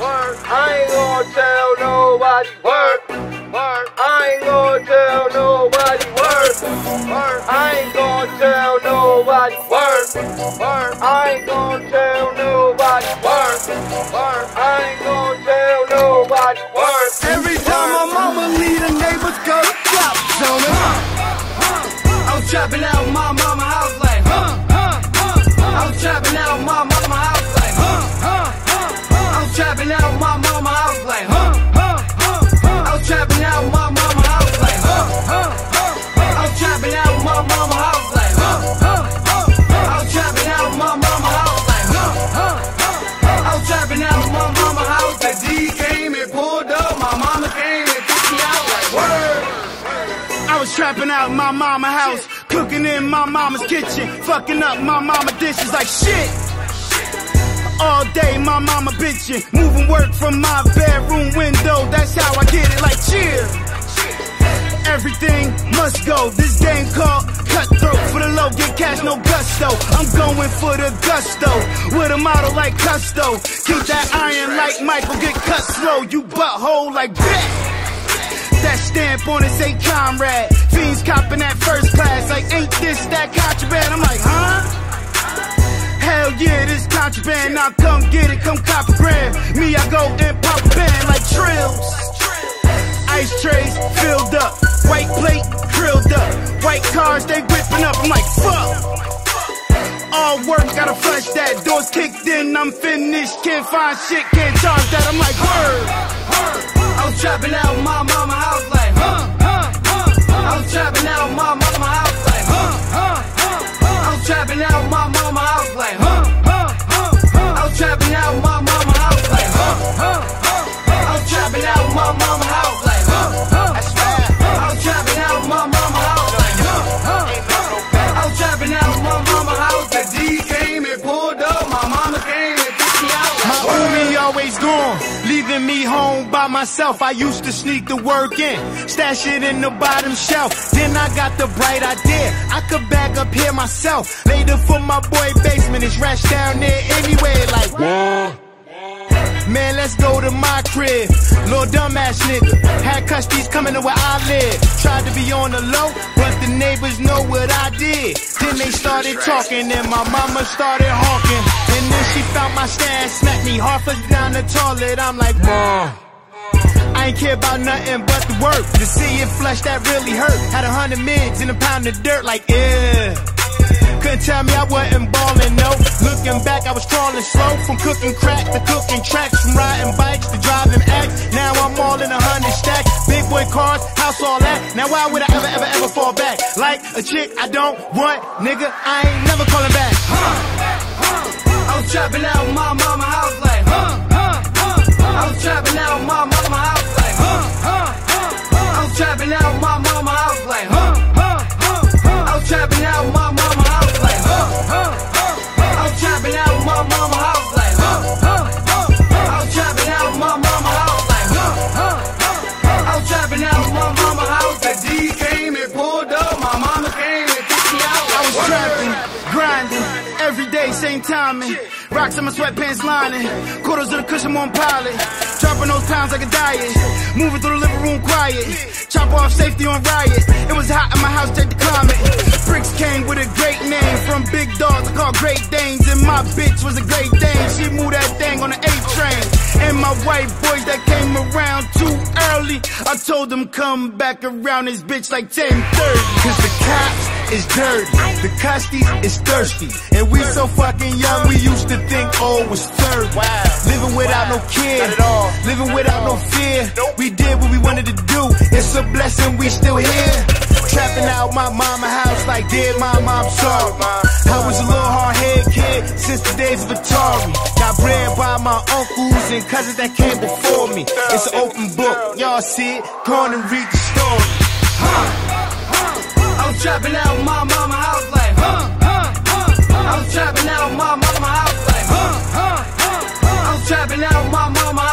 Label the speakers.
Speaker 1: word. I ain't gonna tell nobody, word, word. I ain't gonna tell nobody, word, word. I ain't gonna tell nobody, word, word. I ain't gonna tell nobody, word, word. I ain't gonna tell nobody, word.
Speaker 2: Every time my mama leave, the neighbors go chop on me. I was trapping out my mama house like, I was trapping out my mama house like, I was trapping out my mama house like, I was trapping out my mama house like, I was trapping out my mama house like, I was trapping out my mama house like, I was trapping out my mama house. The D came and pulled up, my mama came and took me out like, word. I was trapping out my mama house, cooking in my mama's kitchen, fucking up my mama dishes like shit. All day my mama bitching, moving work from my bedroom window, that's how I get it like cheer. Everything must go, this game called cutthroat. For the low, get cash, no gusto. I'm going for the gusto, with a model like Custo. Keep that iron like Michael, get cut slow. You butthole like bitch. That stamp on it say comrade. Fiends copping that first class like ain't this that contraband? I'm like, huh? Hell yeah, this contraband. Now come get it, come cop a gram. Me, I go and pop a band like trills. Ice trays filled up, white plate grilled up, white cars they whipping up. I'm like, fuck. All work, gotta flush that. Doors kicked in, I'm finished. Can't find shit, can't charge that. I'm like, word. I was trapping out my mama house like, I was trapping out my mama house like, I was trapping out my mama house like, I was trapping out my mama house like, I was trapping out my mama house like, I was trapping out my mama house like, I was trapping out my mama house. The D came and pulled up, my mama came and took me out. My Umi always gone, leaving me home by myself. I used to sneak the work in, stash it in the bottom shelf. Then I got the bright idea, I could back up here myself. Later for my boy basement, it's rash down there anyway. Like, whoa. Man, let's go to my crib. Little dumbass nigga had custodies coming to where I live. Tried to be on the low, but the neighbors know what I did. Then they started talking and my mama started honking. And then she found my stand, smacked me half us down the toilet. I'm like, Mom, I ain't care about nothing but the work. To see it flush that really hurt. Had 100 mids and a pound of dirt like, yeah. Couldn't tell me I wasn't ballin', no. Looking back, I was crawling slow. From cooking crack to cooking tracks, from riding bikes to driving acts. Now I'm all in 100 stacks. Big boy cars, house all that. Now why would I ever fall back? Like a chick I don't want, nigga, I ain't never calling back. I was trapping out my mama house like, I was trapping out my mama house like, I was trapping out my mama house like, I was trapping out my mama house like, I was trapping out my mama house like, I was trapping out my mama house like, I was trapping out my mama house. The D came and pulled up, my mama came and took me out. I was trapping, grinding, every day, same timing. Rocks in my sweatpants lining, quarters of the cushion on pilot. Dropping those pounds like a diet, moving through the living room quiet. Chop off safety on riot, it was hot in my house, check the climate. Bricks came with a great name, from big dogs I call Great Danes. And my bitch was a Great Dane, she moved that thing on the 8 train. And my white boys that came around too early, I told them come back around this bitch like 10:30. Cause the cops is dirty, the custody is thirsty. And we so fucking young, we used to think old was 30. Wow. Living without no care, living without no fear. We did what we wanted to do, it's a blessing we still here. Trapping out my mama house like, dear mama, I'm sorry. I was a little hard-headed kid since the days of Atari. Got bred by my uncles and cousins that came before me. It's an open book, y'all see it, go on and read the story. I was trapping out my mama house like, I was trapping out my mama house like, I was trapping out my mama house.